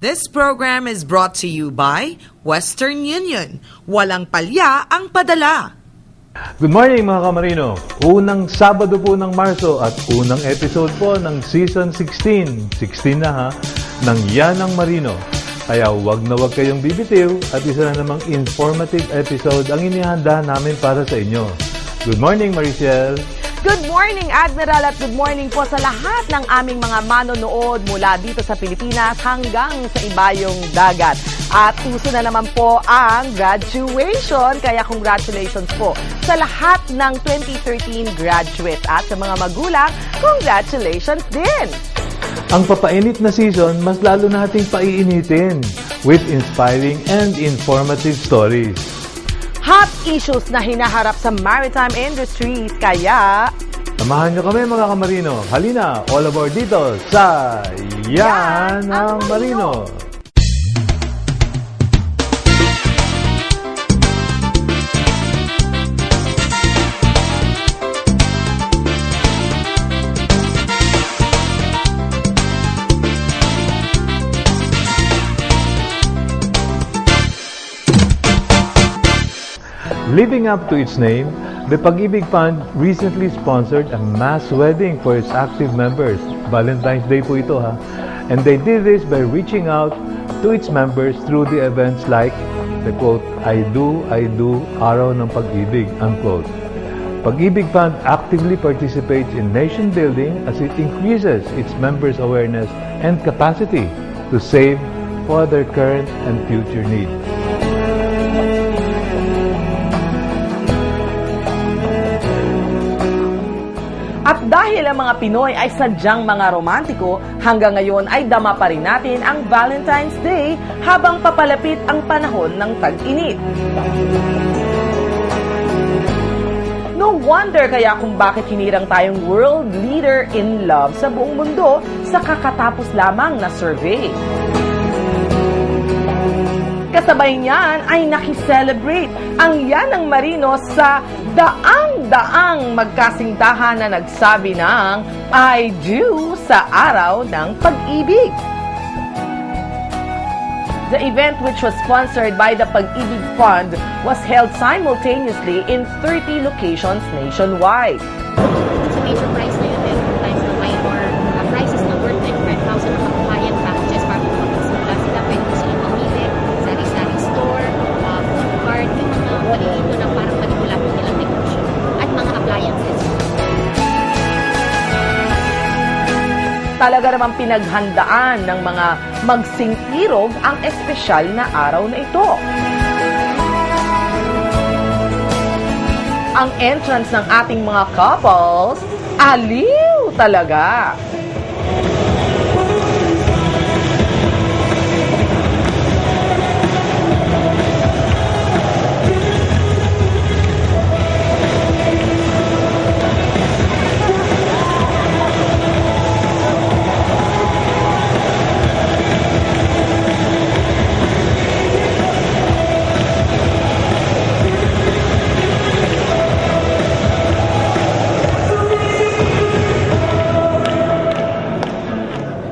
This program is brought to you by Western Union. Walang palya ang padala. Good morning mga kamarino! Unang Sabado po ng Marso at unang episode po ng Season 16. 16 na ha, ng Yan ang Marino. Kaya wag na wag kayong bibitiw at isa na namang informative episode ang inihanda namin para sa inyo. Good morning Maricel! Good morning, Admiral, at good morning po sa lahat ng aming mga manonood mula dito sa Pilipinas hanggang sa ibayong dagat. At uso na naman po ang graduation, kaya congratulations po sa lahat ng 2013 graduates. At sa mga magulang, congratulations din! Ang papainit na season, mas lalo nating paiinitin with inspiring and informative stories. Hot issues na hinaharap sa maritime industries, kaya Samahan nyo kami mga kamarino. Halina, all aboard dito sa Yan ang Marino. Living up to its name, the Pag-ibig Fund recently sponsored a mass wedding for its active members. Valentine's Day po ito ha. And they did this by reaching out to its members through the events like the quote, I do, Araw ng Pag-ibig, unquote. Pag-ibig Fund actively participates in nation building as it increases its members' awareness and capacity to save for their current and future needs. at dahil ang mga Pinoy ay sadyang mga romantiko, hanggang ngayon ay dama pa rin natin ang Valentine's Day habang papalapit ang panahon ng tag-init. No wonder kaya kung bakit hinirang tayong world leader in love sa buong mundo sa kakatapos lamang na survey. Kasabay niyan ay nakiselebrate ang Yan ang Marino sa daang-daang magkasintahan na nagsabi ng I do sa araw ng pag-ibig. The event, which was sponsored by the Pag-ibig Fund, was held simultaneously in 30 locations nationwide. Sa major prize na yun, meron times na minor prizes na worth 9,000 na compliant packages para kung magsimula sila, pwede mo silang mamili, sari-sari store, food cart, yung mga malilito na parang manipula po nilang negosyo, at mga appliances. Talaga namang pinaghandaan ng mga magsingirog ang espesyal na araw na ito. Ang entrance ng ating mga couples, aliw talaga.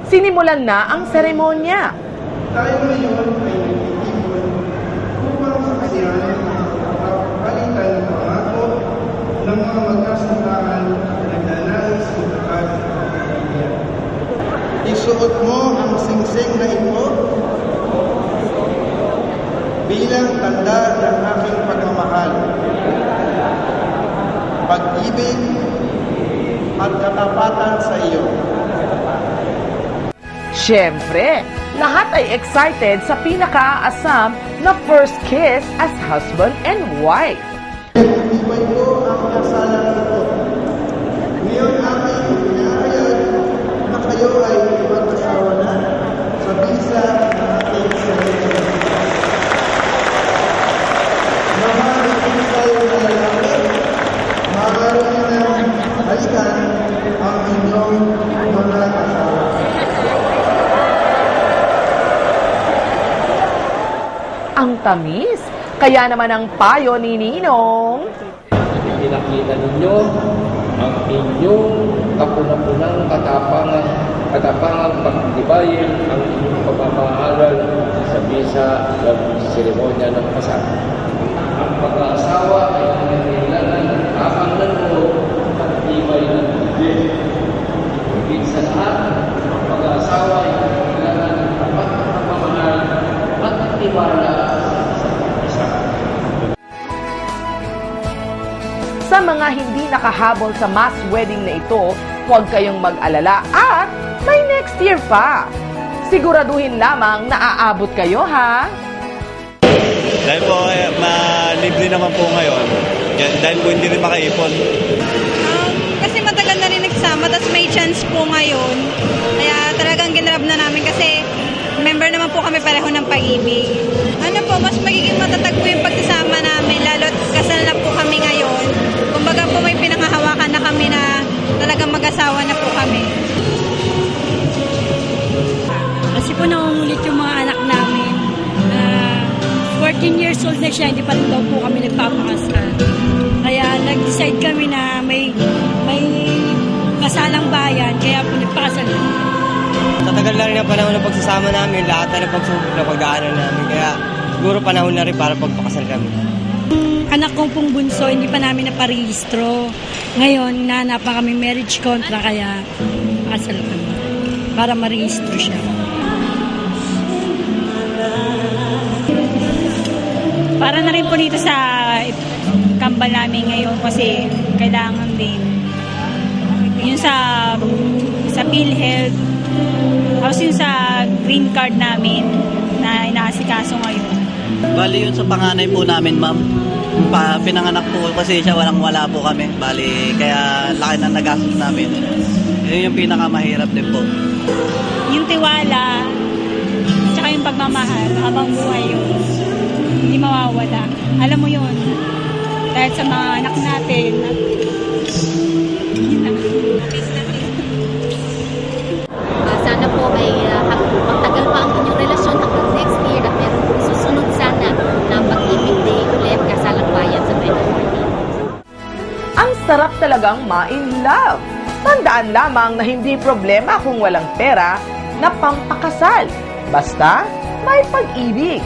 Sinimulan na ang seremonya. Tayo ngayon ay nagtitipon upang saksiyan ang pagpapalitan ng pangako ng mga magkasintahan na nagnanais magkakad ng pamilya. Isuot mo ang singsing na ito bilang tanda ng aking pagmamahal, pag-ibig at katapatan sa iyo. Siyempre, lahat ay excited sa pinakaasam na first kiss as husband and wife. Ibay ko ang kasalan ito. Ngayon aking pinahayag na kayo ay mag-asawa na sa bisa ng ating sarili. Maaaring kayo na lalaki, maaaring na halikan ang inyong mga asawa. Ang tamis, kaya naman ang payo ni Ninong. Pinakita ninyo ang inyong kapuna-punang katapangang pagtibayin ang inyong pagmamahala ng seremonya ng kasal. Ang pag-aasawa ay kailangan ng tapang ng loob at tibay ng bibig. Higit sa lahat, ang pag-aasawa ay kailangan ng tapat na pagmamahal at tiwala sa isa. Sa mga hindi nakahabol sa mass wedding na ito, huwag kayong mag-alala at may next year pa. Siguraduhin lamang na aabot kayo, ha? Dahil po libre naman po ngayon, dahil po hindi rin makaipon. Kasi matagal na rin nagsama, tapos may chance po ngayon. Kaya talagang ginrab na namin kasi member naman po kami pareho ng Pag-ibig. Ano po, mas magiging matatag po yung pagsasama namin, lalo't kasal na po kami ngayon. Kumbaga po may pinanghahawakan na kami na talagang mag-asawa na po kami. Kasi po nangungulit yung mga anak namin. 14 years old na siya, hindi pa rin daw po kami nagpapakasal. Kaya nag-decide kami na may kasalang bayan, kaya po nagpakasal na. Tatagal na rin ang panahon ng pagsasama namin, lahat na ng pagsubok na pag-aaral namin. Kaya siguro panahon na rin para pagpakasal kami. Anak kong pong bunso, hindi pa namin naparehistro. Ngayon, nahanap pa kami marriage contract, kaya pakasal kami para marehistro siya. Para na rin po dito sa kambal namin ngayon kasi kailangan din yun sa PhilHealth, tapos yun sa green card namin na inaasikaso ngayon. Bali yun sa panganay po namin, ma'am. Pinanganak po kasi siya, wala po kami. Bali, kaya laki na nagastos namin. Yun yung pinakamahirap din po. Yung tiwala tsaka yung pagmamahal habang buhay yun, hindi mawawala. Alam mo yun, dahil sa mga anak natin. Sana po ay magtagal pa ang inyong relasyon hanggang next year at meron po susunod sana na Pag-ibig Day ulit kasalang bayan sa 2014. Ang sarap talagang ma-in love. Tandaan lamang na hindi problema kung walang pera na pampakasal. Basta may pag-ibig.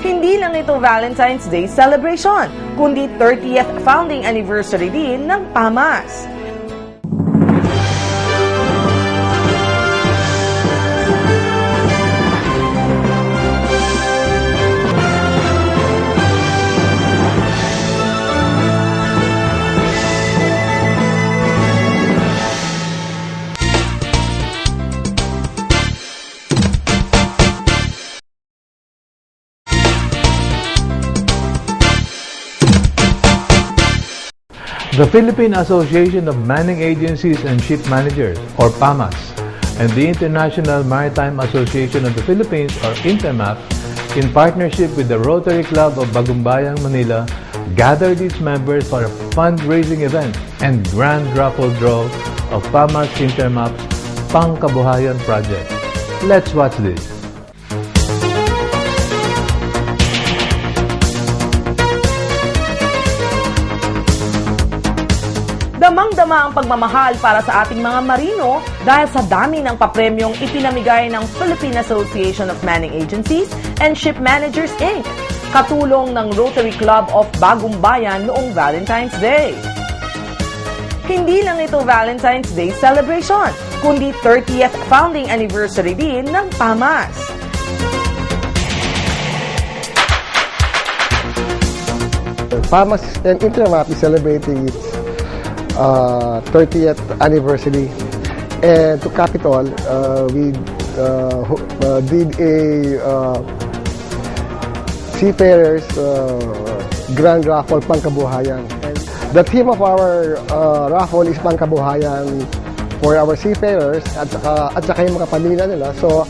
Hindi lang ito Valentine's Day celebration, kundi 30th founding anniversary din ng PAMAS. The Philippine Association of Manning Agencies and Ship Managers, or PAMAS, and the International Maritime Association of the Philippines, or INTERMAP, in partnership with the Rotary Club of Bagumbayang, Manila, gathered its members for a fundraising event and grand raffle draw of PAMAS INTERMAP's Pangkabuhayan project. Let's watch this. Damang-dama ang pagmamahal para sa ating mga marino dahil sa dami ng papremyong ipinamigay ng Philippine Association of Manning Agencies and Ship Managers, Inc. Katulong ng Rotary Club of Bagumbayan noong Valentine's Day. Hindi lang ito Valentine's Day celebration, kundi 30th founding anniversary din ng PAMAS. PAMAS and INTERMAP is celebrating its 30th anniversary, and to cap it all, we did a seafarers grand raffle Pangkabuhayan. The theme of our raffle is Pangkabuhayan for our seafarers at saka yung mga pamilya nila. So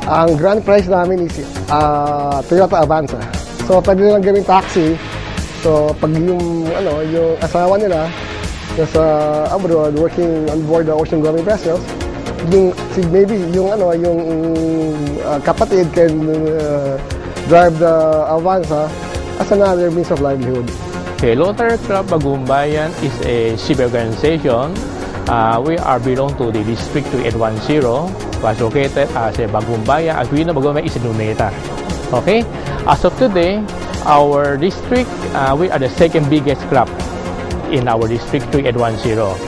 ang grand prize namin is Toyota Avanza. So pwede nilang gawing taxi. So pag yung asawa nila nasa abroad working on board the ocean-going vessels, maybe yung kapatid can drive the Avanza as another means of livelihood. Okay, Rotary Club Bagumbayan is a civil organization We are belong to the District 2810, was located as a Bagumbaya, Aquino, Bagumbaya, Isinuneta. Okay? As of today, our district, we are the second biggest club in our District 2810.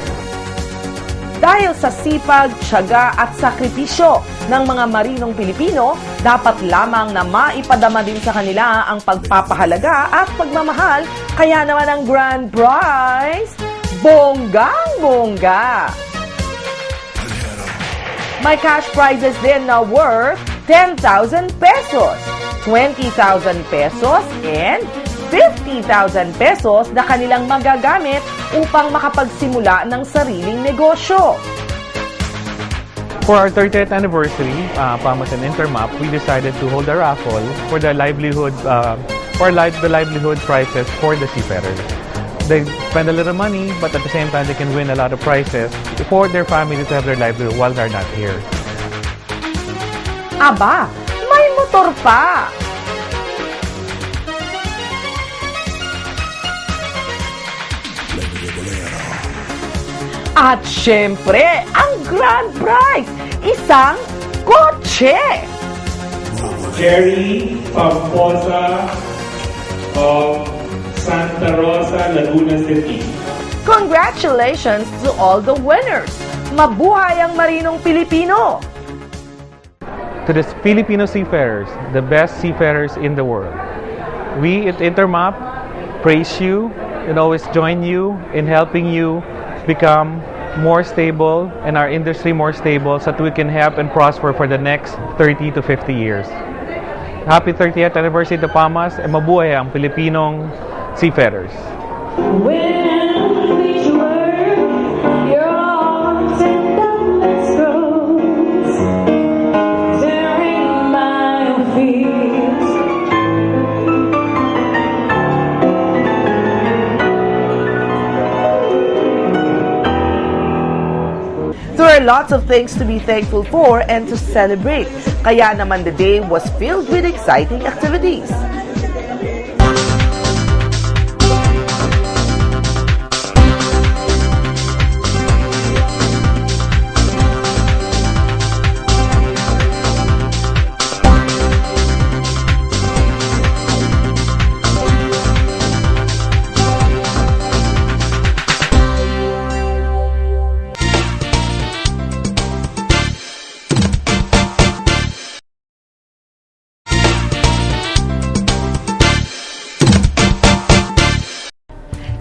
Dahil sa sipag, tiyaga at sakripisyo ng mga marinong Pilipino, dapat lamang na maipadama din sa kanila ang pagpapahalaga at pagmamahal. Kaya naman ang grand prize, bonggang-bongga! May cash prizes din na worth 10,000 pesos, 20,000 pesos, and 50,000 pesos na kanilang magagamit upang makapagsimula ng sariling negosyo. For our 30th anniversary, Pamas and Intermap, we decided to hold a raffle for the livelihood prizes for the seafarers. They spend a little money, but at the same time, they can win a lot of prizes for their families to have their livelihood while they're not here. Aba, may motor pa! At syempre, ang grand prize, isang kotse! Jerry Pamposa of Santa Rosa, Laguna City. Congratulations to all the winners! Mabuhay ang marinong Pilipino! To the Filipino seafarers, the best seafarers in the world, we at Intermap praise you and always join you in helping you become more stable and our industry more stable so that we can help and prosper for the next 30 to 50 years. Happy 30th anniversary to Pamas and mabuhay ang Pilipinong seafarers. There are lots of things to be thankful for and to celebrate. Kaya naman the day was filled with exciting activities.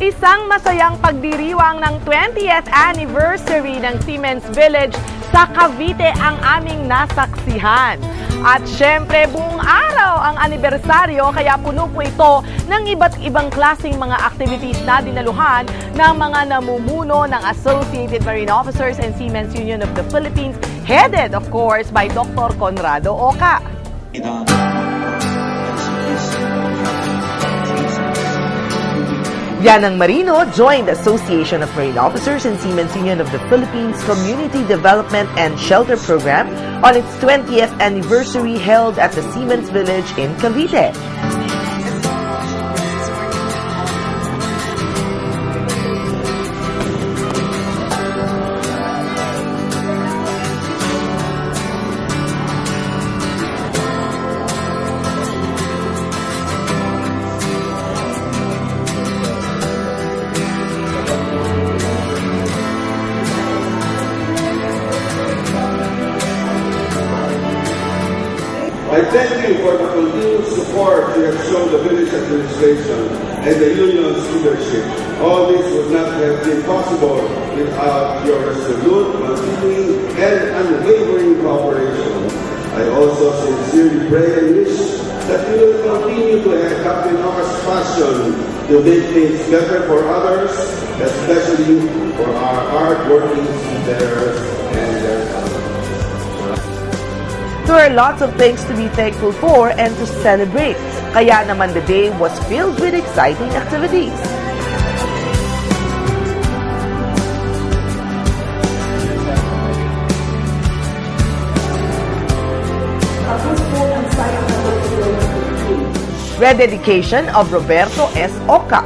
Isang masayang pagdiriwang ng 20th anniversary ng Siemens Village sa Cavite ang aming nasaksihan. At syempre, buong araw ang anibersaryo kaya puno po ito ng iba't ibang klaseng mga activities na dinaluhan ng mga namumuno ng Associated Marine Officers and Seamen's Union of the Philippines, headed of course by Dr. Conrado Oca. Yanang Marino joined the Association of Marine Officers and Seamen's Union of the Philippines Community Development and Shelter Program on its 20th anniversary held at the Seamen's Village in Cavite. I thank you for the continued support you have shown the village administration and the union's leadership. All this would not have been possible without your resolute, continuing, and unwavering cooperation. I also sincerely pray and wish that you will continue to have Captain Oca's passion to make things better for others, especially for our hard-working seafarers and their families. There are lots of things to be thankful for and to celebrate. Kaya naman the day was filled with exciting activities. Rededication of Roberto S. Oca.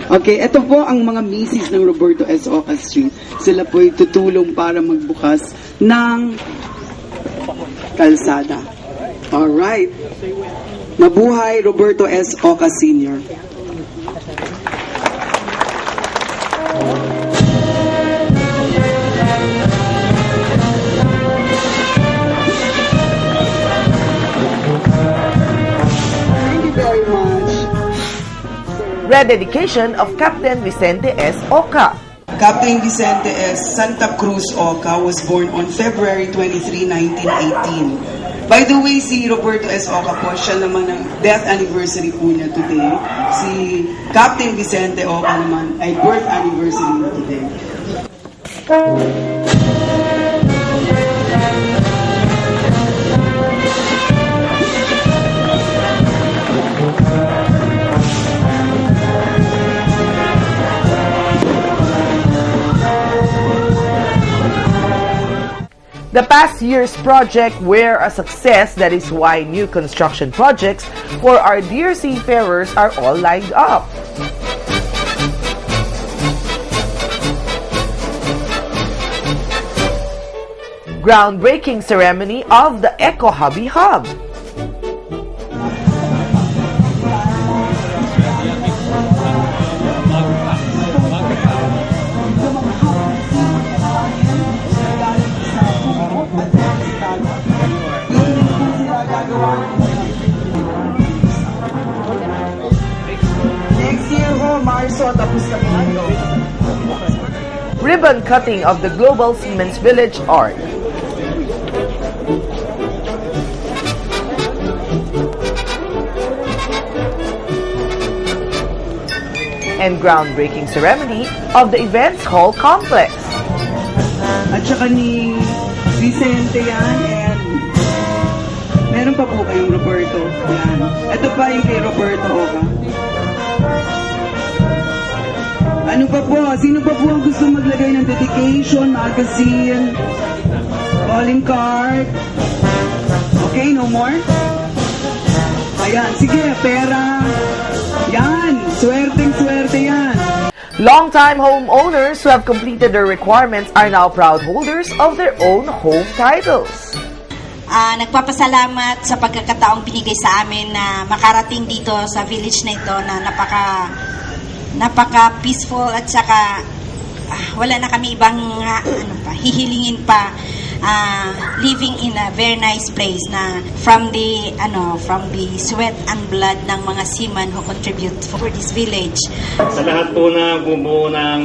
Okay, ito po ang mga misis ng Roberto S. Oca Street. Sila po ay tutulong para magbukas ng kalsada. Alright. Mabuhay Roberto S. Oca Sr. Thank you very much. Rededication of Captain Vicente S. Oca. Captain Vicente S. Santa Cruz Oca was born on February 23, 1918. By the way, si Roberto S. Oca po, siya naman ang death anniversary po niya today. Si Captain Vicente Oca naman ay birth anniversary niya today. The past year's project were a success. That is why new construction projects for our dear seafarers are all lined up. Groundbreaking ceremony of the Eco Hobby Hub. Next year ho, Marso, tapos na tayo. Ribbon cutting of the Global Siemens Village Art. And groundbreaking ceremony of the Events Hall Complex. At saka ni Vicente yan, and meron pa po kayong Roberto. Yan. Ito pa yung kay Roberto Oca. Ano pa po? Sino pa po ang gusto maglagay ng dedication, magazine, calling card? Okay, no more? Ayan, sige, pera. Yan, swerteng-swerte yan. Longtime homeowners who have completed their requirements are now proud holders of their own home titles. Nagpapasalamat sa pagkakataong binigay sa amin na makarating dito sa village na ito na napaka peaceful at saka wala na kami ibang hihilingin pa, living in a very nice place na from the sweat and blood ng mga seamen who contribute for this village. Sa lahat po na bumuo ng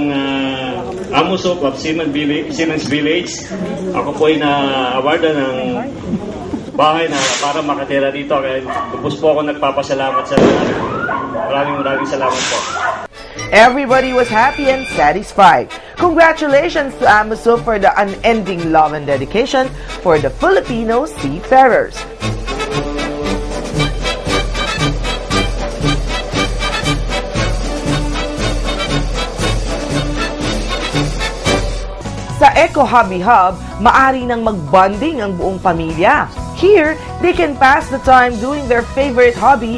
Amusop of Siemens Village, ako po ay na-awardan ng bahay na para makatira dito. Kaya lubos po ako nagpapasalamat sa lahat. Maraming salamat po. Everybody was happy and satisfied. Congratulations to Amusop for the unending love and dedication for the Filipino seafarers. Sa Eco Hobby Hub, maari nang mag-bonding ang buong pamilya. Here, they can pass the time doing their favorite hobby.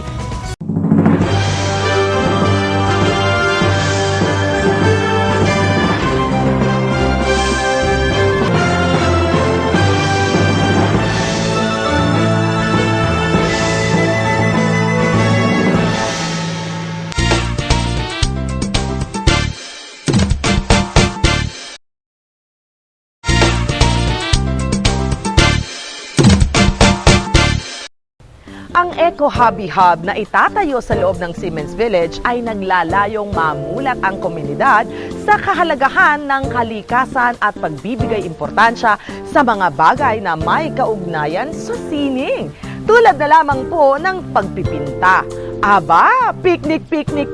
Ang Eco Hobby Hub na itatayo sa loob ng Siemens Village ay naglalayong mamulat ang komunidad sa kahalagahan ng kalikasan at pagbibigay importansya sa mga bagay na may kaugnayan sa sining. Tulad na lamang po ng pagpipinta. Aba, picnic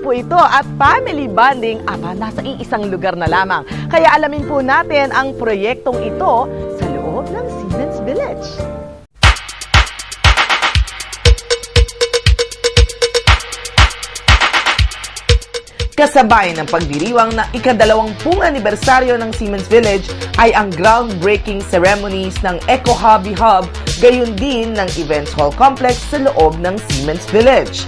po ito at family bonding, nasa iisang lugar na lamang. Kaya alamin po natin ang proyektong ito sa loob ng Siemens Village. Kasabay ng pagdiriwang na ika-20 anibersaryo ng Siemens Village ay ang groundbreaking ceremonies ng Eco Hobby Hub, gayon din ng Events Hall Complex sa loob ng Siemens Village.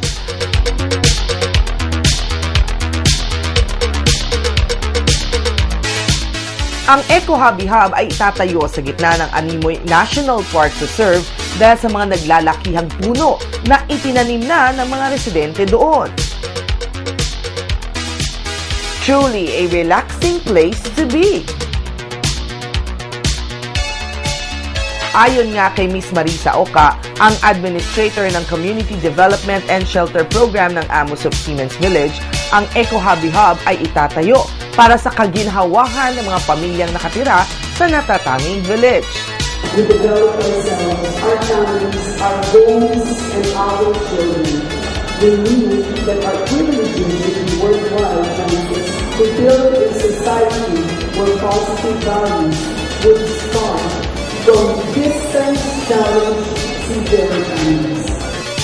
Ang Eco Hobby Hub ay itatayo sa gitna ng Animoy National Park Reserve dahil sa mga naglalakihang puno na itinanim na ng mga residente doon. Truly a relaxing place to be. Ayon nga kay Miss Marisa Oca, ang administrator ng Community Development and Shelter Program ng Amosup Siemens Village, ang Eco Hobby Hub ay itatayo para sa kaginhawahan ng mga pamilyang nakatira sa natatanging village. We develop ourselves, our families, our homes, and our children. We knew that our privileges would be worthwhile chances to build a society where positive values would start from distant challenge to their families.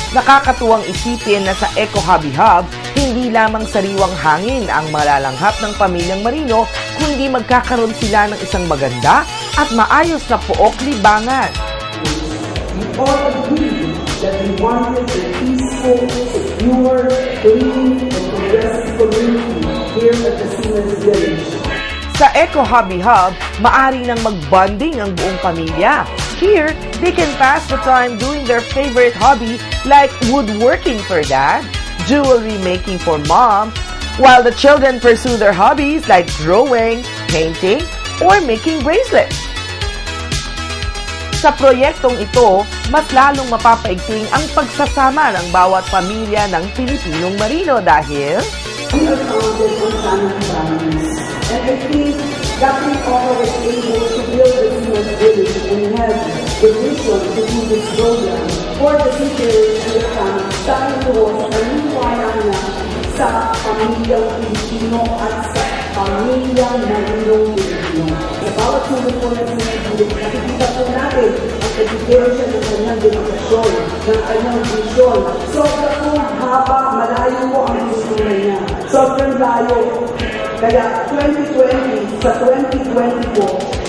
Nakakatuwang isipin na sa Eco Hobby Hub, hindi lamang sariwang hangin ang malalanghap ng pamilyang Marino, kundi magkakaroon sila ng isang maganda at maayos na pook libangan. We all agree that we wanted a peaceful, secure, clean, and progressive community here at the Siemens Village. Sa Eco Hobby Hub, maari nang mag-bonding ang buong pamilya. Here, they can pass the time doing their favorite hobby like woodworking for dad, jewelry making for mom, while the children pursue their hobbies like drawing, painting, or making bracelets. Sa proyektong ito, mas lalong mapapaigting ang pagsasama ng bawat pamilya ng Pilipinong Marino dahil We are founded on family values, and I think that we all was able to build the Siemens Village and have the vision to do this program for the seafarers and the families dahil doon sa naniniwala na sa pamilyang Pilipino at sa pamilyang Marinong Pilipino. Sa bawat sulok po ng Siemens Village, nakikita po natin ang dedication ng kanyang dedikasyon, ng kanyang vision. Sobrang po haba, malayo po ang vision niya. Sobrang layo. Kaya 2020 sa 2020 po,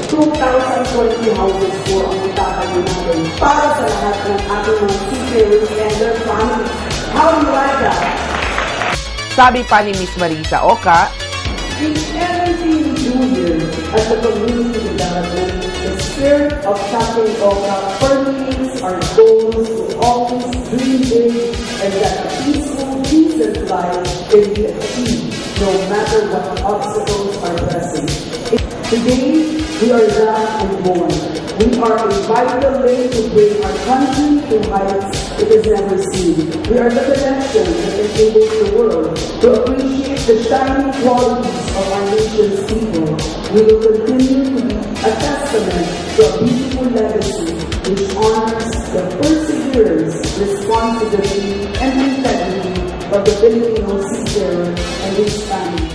2,020 houses po ang itatayo natin para sa lahat ng ating mga seafarers and their families. How do you like that? sabi pa ni Miss Marisa Oca, In everything we do here at the community development, the spirit of Captain Oca permeates our goals to always dream big and that a peaceful, decent life can be achieved no matter what obstacles are present. Today, we are young and born. We are a vital link to bring our country to heights it has never seen. We are the connection that enables the world to appreciate the shining qualities of our nation's people. We will continue to be a testament to a beautiful legacy which honors the perseverance, responsibility, and integrity of the Filipino seafarer and his family.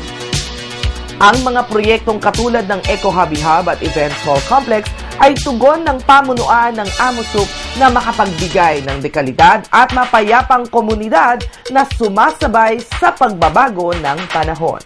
ang mga proyektong katulad ng Eco Hobby Hub at Events Hall Complex ay tugon ng pamunuan ng Amosup na makapagbigay ng dekalidad at mapayapang komunidad na sumasabay sa pagbabago ng panahon.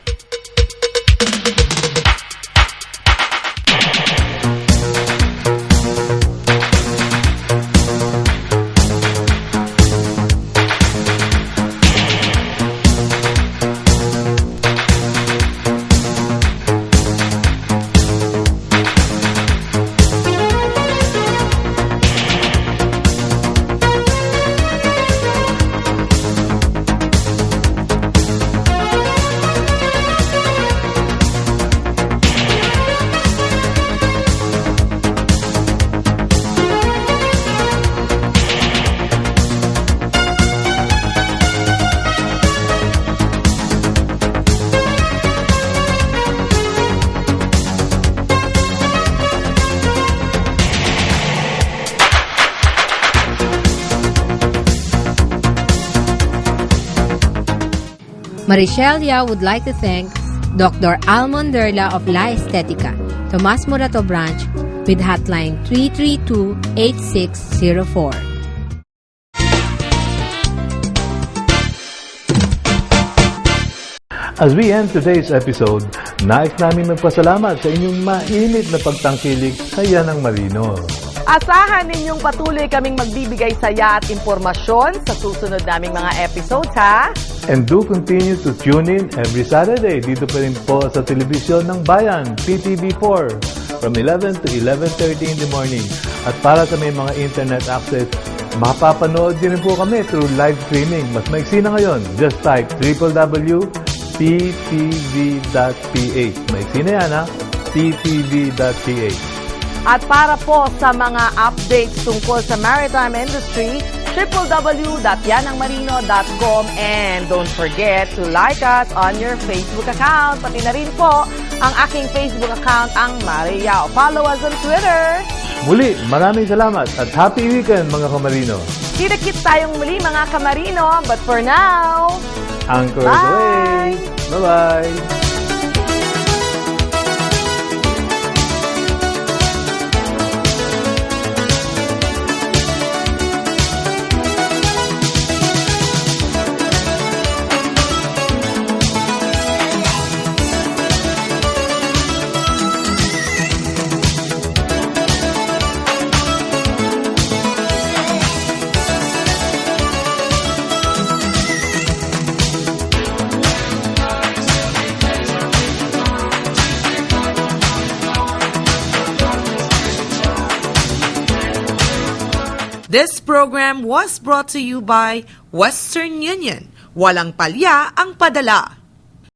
Marichelia would like to thank Dr. Almon Derla of La Estetica, Tomas Morato Branch, with hotline 332-8604. As we end today's episode, nais namin magpasalamat sa inyong mainit na pagtangkilik sa Yanang Marino. Asahan ninyong patuloy kaming magbibigay saya at impormasyon sa susunod naming mga episodes, ha? And do continue to tune in every Saturday dito pa rin po sa Telebisyon ng Bayan, PTV4, from 11 to 11:30 in the morning. At para sa may mga internet access, mapapanood din po kami through live streaming. Mas maiksi na ngayon. Just type www.ttv.ph. Maiksi na yan, ha? ttv.ph. At para po sa mga updates tungkol sa maritime industry, www.yanangmarino.com, and don't forget to like us on your Facebook account. Pati na rin po ang aking Facebook account, ang Maria. Follow us on Twitter. Muli, maraming salamat at happy weekend mga kamarino. Kita-kits tayong muli mga kamarino, but for now, Anchor bye! away! Bye-bye! This program was brought to you by Western Union. Walang palya ang padala.